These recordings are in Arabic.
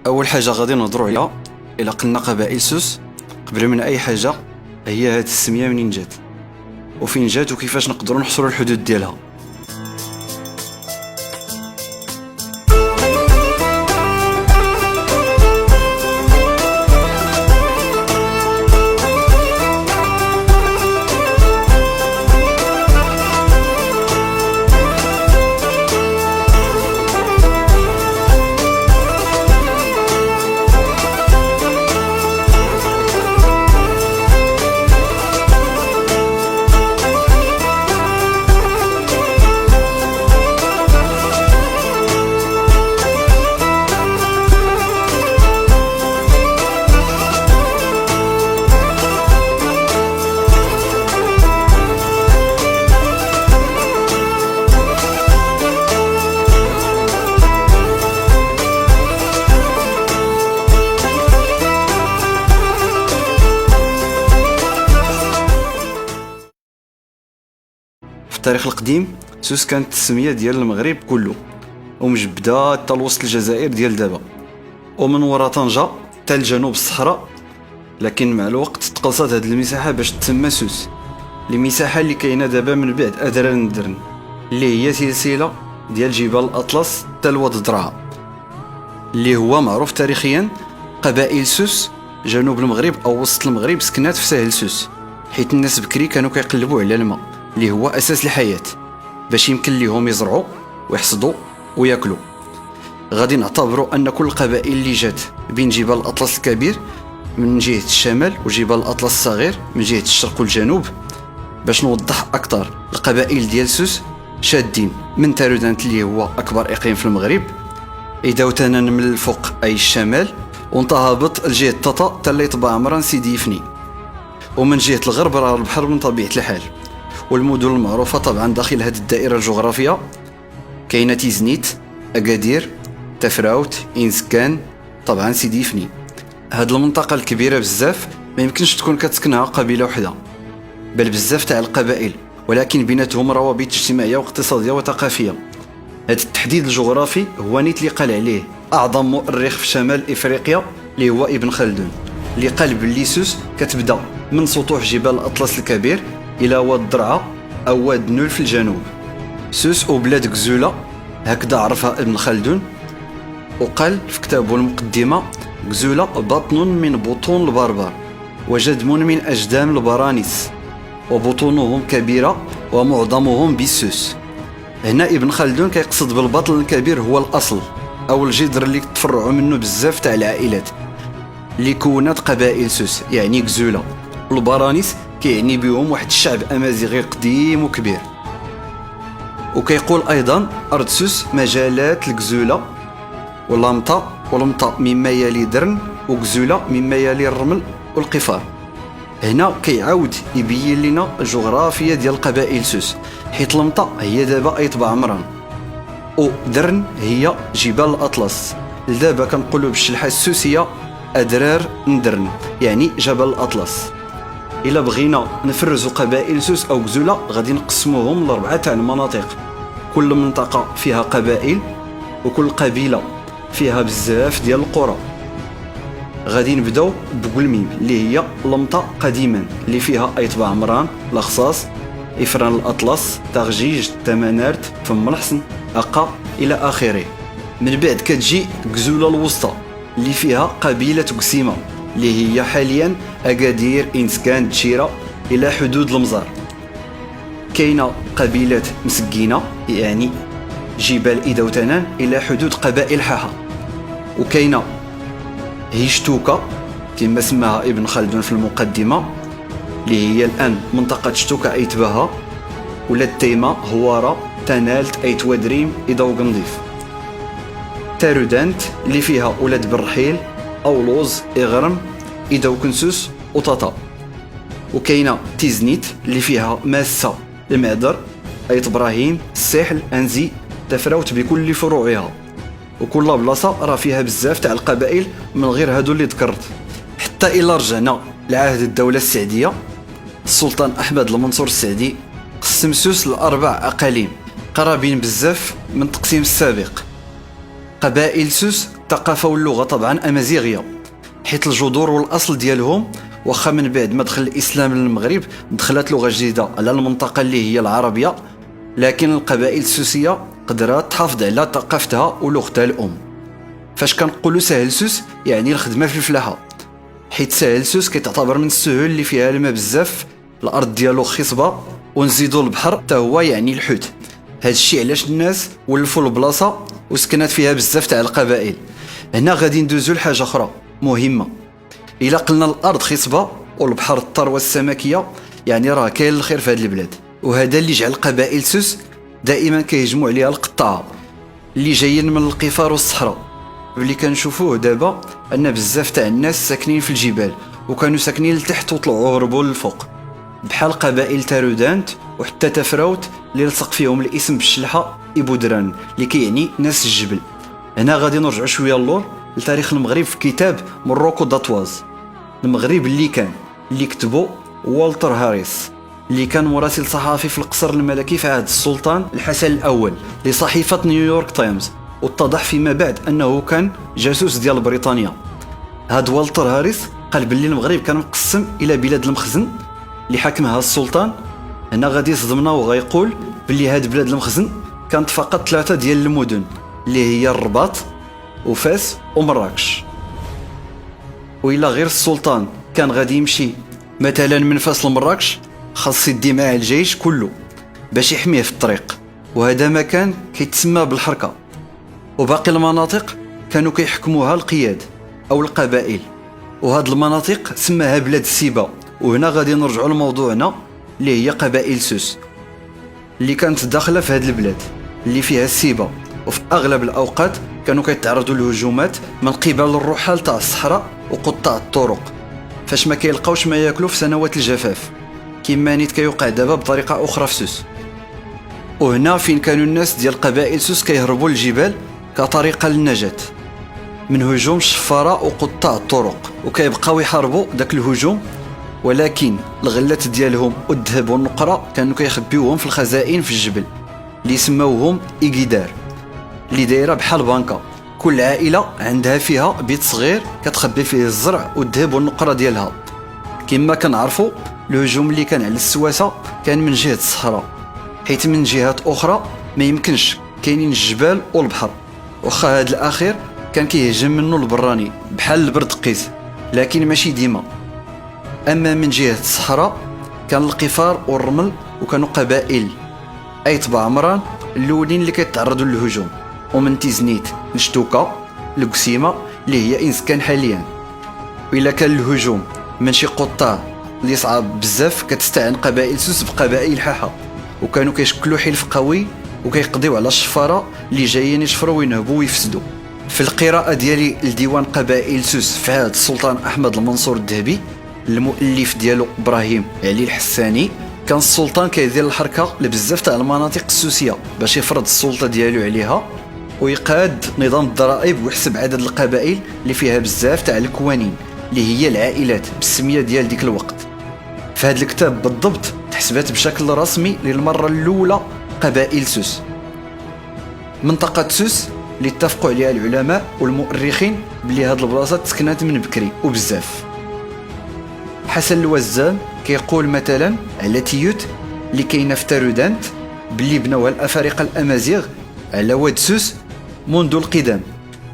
اول حاجه غادي نهضروا عليها الا قلنا قبائل سوس. قبل من اي حاجه هي هاد السميه منين جات وفين جات وكيفاش نقدروا نحصروا الحدود ديالها. في التاريخ القديم سوس كانت السميه ديال المغرب كله ومجبده حتى لوسط الجزائر ديال دابا ومن ورا طنجه حتى لجنوب الصحراء. لكن مع الوقت تقلصت هذه المساحه باش تسمى سوس. المساحه اللي كاينه دابا من بعد ادران ندرن اللي هي سلسله ديال جبال الاطلس حتى لواد درعا اللي هو معروف تاريخيا. قبائل سوس جنوب المغرب او وسط المغرب سكنات في ساحل سوس، حيت الناس بكري كانوا كيقلبوا على الماء اللي هو اساس الحياه باش يمكن ليهم يزرعوا ويحصدوا وياكلوا. غادي نعتبروا ان كل القبائل اللي جات بين جبال الاطلس الكبير من جهه الشمال وجبال الاطلس الصغير من جهه الشرق والجنوب. باش نوضح اكثر، القبائل ديال سوس شادين من تارودانت اللي هو اكبر اقليم في المغرب، إذا من الفوق اي الشمال، وانتهبط لجهه طاطا حتى ليطبع عمران سيدي يفني، ومن جهه الغرب راه البحر من طبيعه الحال. والمدن المعروفه طبعا داخل هذه الدائره الجغرافيه كاينه تيزنيت، اكادير، تفراوت، انسكان، طبعا سيدي يفني. هاد المنطقه الكبيره بزاف ما يمكنش تكون كتسكنها قبيله وحده، بل بزاف تاع القبائل، ولكن بيناتهم روابط اجتماعيه واقتصاديه وثقافيه. هذا التحديد الجغرافي هو نيت اللي قال عليه اعظم مؤرخ في شمال افريقيا اللي هو ابن خلدون، اللي قال بلي سوس كتبدا من سطوح جبال الاطلس الكبير الى واد درعا او واد نول في الجنوب. سوس وبلاد غزوله هكذا عرفها ابن خلدون، وقال في كتابه المقدمه: غزوله بطن من بطون البربر وجدم من اجدام البرانيس وبطونهم كبيره ومعظمهم بالسوس. هنا ابن خلدون كيقصد بالبطن الكبير هو الاصل او الجذر اللي تفرعوا منه بزاف تاع العائلات اللي كونت قبائل سوس، يعني غزوله. والبرانيس كيعني بهم واحد الشعب امازيغي قديم وكبير. وكيقول ايضا ارض سوس مجالات الغزوله والمطا مما يلي درن، وغزوله مما يلي الرمل والقفار. هنا كيعاود يبين لنا الجغرافيا ديال قبائل سوس، حيت المطا هي دابا ايطبع عمران، ودرن هي جبال الاطلس. لدابا كنقولوا بالشلحه السوسيه ادرار ندرن، يعني جبل الاطلس. الا بغينا نفرزوا قبائل سوس او غزوله غادي نقسموهم لاربعه تاع المناطق، كل منطقه فيها قبائل وكل قبيله فيها بزاف ديال القرى. غادي نبداو بقلميم اللي هي لمطا قديما اللي فيها ايطبع عمران، لخصاص، افران الاطلس، تغجيج، تمنارت، فم الحسن، اقا الى اخره. من بعد كتجي غزوله الوسطى اللي فيها قبيله قسيمه اللي هي حاليا اكادير، انسكان، تشيره الى حدود المزار. كاينه قبيله مسكينه يعني جبال إدوتنان الى حدود قبائل حاحه. وكاينه هيشتوكا كما سماها ابن خلدون في المقدمه اللي هي الان منطقه شتوكا ايتباها، ولاد تيمه، هواره، تنالت، ايتوادريم، إدوغنظيف. تارودانت اللي فيها ولاد برحيل، اولوز، اغرم، إدوكنسوس وطاطا. وكاينه تيزنيت اللي فيها ماسه، المعدر، ايت ابراهيم، الساحل، انزي، تفراوت بكل فروعها. وكل بلاصه راه فيها بزاف تاع القبائل من غير هادو اللي ذكرت. حتى الى رجعنا لعهد الدوله السعديه، السلطان احمد المنصور السعدي قسم سوس لاربع اقاليم قرابين بزاف من التقسيم السابق. قبائل سوس الثقافة واللغة طبعا أمازيغية، حيت الجذور والأصل ديالهم واخا من بعد ما دخل الإسلام للمغرب دخلت لغة جديدة على المنطقة اللي هي العربية، لكن القبائل السوسية قدرات تحافظ على ثقافتها ولغتها الأم. فاش كنقولوا سهل سوس يعني الخدمة في الفلاحة، حيت سهل سوس كيتعتبر من السهول اللي فيها الماء بزاف، الأرض ديالو خصبة، ونزيدو البحر حتى هو يعني الحوت. هاد الشيء علاش الناس ولفوا البلاصة وسكنات فيها بزاف تاع القبائل. هنا غادي ندوزو لحاجة أخرى مهمة، إلا قلنا الأرض خصبة والبحر الثروة السمكية يعني راه كاين الخير في هاد البلاد. وهذا اللي جعل قبائل سوس دائما كيهجموا عليها القطاعة اللي جايين من القفار والصحراء. واللي كنشوفوه دابا أن بزاف تاع الناس ساكنين في الجبال وكانوا ساكنين لتحت وطلعوا هربوا للفوق، بحال قبائل تارودانت وحتى تفراوت اللي لصق فيهم الاسم بالشلحة إبودران اللي كيعني ناس الجبل. هنا غادي نرجعوا شويه اللور لتاريخ المغرب في كتاب مروكو داتواز، المغرب اللي كان، اللي كتبو والتر هاريس، اللي كان مراسل صحفي في القصر الملكي في عهد السلطان الحسن الأول لصحيفة نيويورك تايمز، واتضح فيما بعد أنه كان جاسوس ديال بريطانيا. هاد والتر هاريس قال باللي المغرب كان مقسم إلى بلاد المخزن اللي حكمها السلطان. هنا غادي يصدمنا وغيقول باللي هاد بلاد المخزن كانت فقط 3 ديال المدن اللي هي الرباط وفاس ومراكش. وإلا غير السلطان كان غادي يمشي مثلا من فاس لمراكش خاص يدي معاه الجيش كله باش يحميه في الطريق، وهذا مكان كيتسمى بالحركة. وباقي المناطق كانوا كيحكموها القياد أو القبائل، وهاد المناطق سماها بلاد السيبة. وهنا غادي نرجعوا لموضوعنا اللي هي قبائل سوس اللي كانت داخلة في هاد البلاد اللي فيها السيبة، وفي أغلب الأوقات كانوا كيتعرضوا لهجومات من قبل الرحال تاع الصحراء وقطاع الطرق فاش ما كيلقاوش ما ياكلوا في سنوات الجفاف، كيما نيت كيوقع دابا بطريقة أخرى في سوس. وهنا فين كانوا الناس ديال قبائل سوس كيهربوا للجبال كطريقة للنجاة من هجوم الشفارة وقطاع الطرق، وكيبقاو يحاربوا داك الهجوم، ولكن الغلات ديالهم والذهب والنقرة كانوا كيخبيوهم في الخزائن في الجبل اللي سموهم إيكيدار، اللي دايره بحال بانكا. كل عائلة عندها فيها بيت صغير كتخبي فيه الزرع والذهب والنقرة ديالها. كما كنعرفوا الهجوم اللي كان على السواسة كان من جهة الصحراء، حيت من جهات أخرى ما يمكنش، كاينين الجبال والبحر، واخا هذا الأخير كان كيهجم منه البراني بحال البرد قيس، لكن ماشي ديما. أما من جهة الصحراء كان القفار والرمل، وكانوا قبائل أي طبع عمران الأولين اللي كيتعرضوا للهجوم، ومن تيزنيت لشتوكا لقسيمة اللي هي إنسكان حاليا. وإلا كان الهجوم من شي قطاع اللي صعب بزاف كتستعن قبائل سوس بقبائل حاحة، وكانوا كيشكلوا حلف قوي وكيقضيو على الشفارة اللي جايين يشفروا وينهبوا ويفسدوا. في القراءة ديالي لديوان قبائل سوس في عهد السلطان أحمد المنصور الذهبي، المؤلف ديالو إبراهيم علي الحساني، كان السلطان كيدير الحركة لبزاف تاع المناطق السوسية باش يفرض السلطة ديالو عليها ويقاد نظام الضرائب ويحسب عدد القبائل اللي فيها بزاف تاع الكوانين اللي هي العائلات بالسمية ديال ديك الوقت. في هذا الكتاب بالضبط تحسبات بشكل رسمي للمرة الأولى قبائل سوس. منطقة سوس اللي اتفقوا عليها العلماء والمؤرخين بلي هاد البلاصة تسكنات من بكري وبزاف. حسن الوزان كيقول مثلا على تيوت اللي كاينه في تارودانت باللي بناوها الافارقه الامازيغ على واد سوس منذ القدم،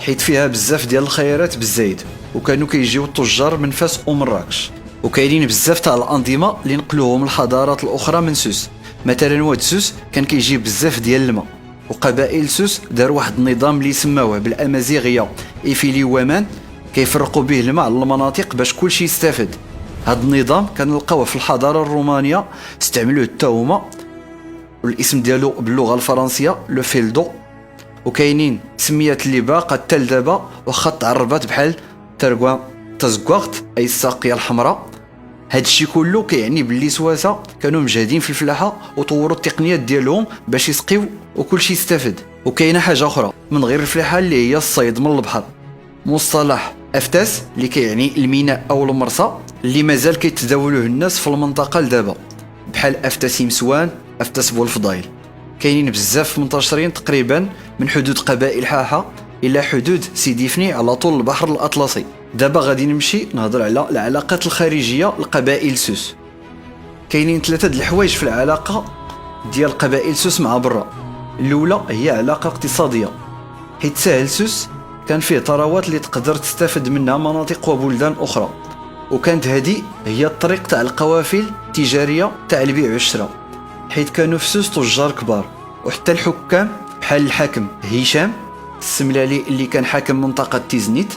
حيت فيها بزاف ديال الخيرات بالزايد، وكانوا كيجيو التجار من فاس ومراكش، وكاينين بزاف تاع الانظمه اللي نقلوهم الحضارات الاخرى من سوس. مثلا واد سوس كان كيجيب بزاف ديال الماء، وقبائل سوس داروا واحد النظام اللي سماوه بالامازيغيه ايفيلي وامان كيفرقوا به الماء على المناطق باش كلشي يستافد. هذا النظام كنلقاوه في الحضاره الرومانيه، استعملوه حتى هما، والاسم ديالو باللغه الفرنسيه لو فيلدو، وكاينين سميات اللي باقا حتى لدابا واخا تعربات بحال تزكواغت اي الساقيه الحمراء. هادشي كله كيعني باللي سواسه كانوا مجهدين في الفلاحه وطوروا التقنيات ديالهم باش يسقيو وكلشي يستافد. وكاينه حاجه اخرى من غير الفلاحه اللي هي الصيد من البحر، مصطلح افتاس اللي كيعني الميناء او المرصى اللي مازال كيتداولوه الناس في المنطقه لدابا، بحال افتاس مسوان، افتاس بولفضايل. كاينين بزاف منتشرين تقريبا من حدود قبائل حاحه الى حدود سيدي فني على طول البحر الاطلسي. دابا غادي نمشي نهضر على العلاقات الخارجيه لقبائل سوس. كاينين ثلاثه د الحوايج في العلاقه ديال قبائل سوس مع برا. الاولى هي علاقه اقتصاديه، حيت ساحل سوس كان فيه ثروات اللي تقدر تستافد منها مناطق وبلدان اخرى، وكانت هذه هي الطريق تاع القوافل التجاريه تاع البيع والشراء، حيت كانوا في سوس تجار كبار. وحتى الحكام بحال الحاكم هشام السملالي اللي كان حاكم منطقه تيزنيت،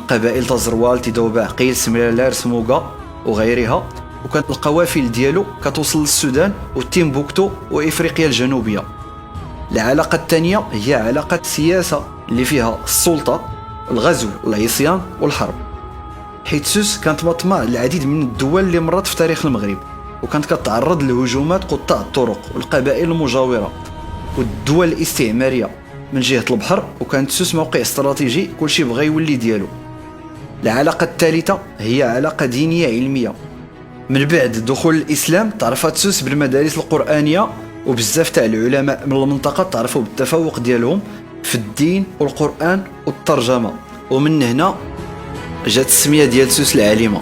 قبائل تزروال، تيدوبع، قيل، سملالار، سموغا وغيرها. وكانت القوافل ديالو كتوصل للسودان وتيمبوكتو وافريقيا الجنوبيه. العلاقه الثانيه هي علاقه السياسه اللي فيها السلطه، الغزو، العصيان والحرب، حيت سوس كانت مطمع للعديد من الدول اللي مرت في تاريخ المغرب، وكانت كتعرض لهجومات قطاع الطرق والقبائل المجاوره والدول الاستعماريه من جهه البحر. وكانت سوس موقع استراتيجي كلشي بغى يولي ديالو. العلاقه الثالثه هي علاقه دينيه علميه. من بعد دخول الاسلام تعرفت سوس بالمدارس القرانيه، وبزاف تاع العلماء من المنطقه تعرفوا بالتفوق ديالهم في الدين والقران والترجمه، ومن هنا جات السميه ديال سوس العالمه.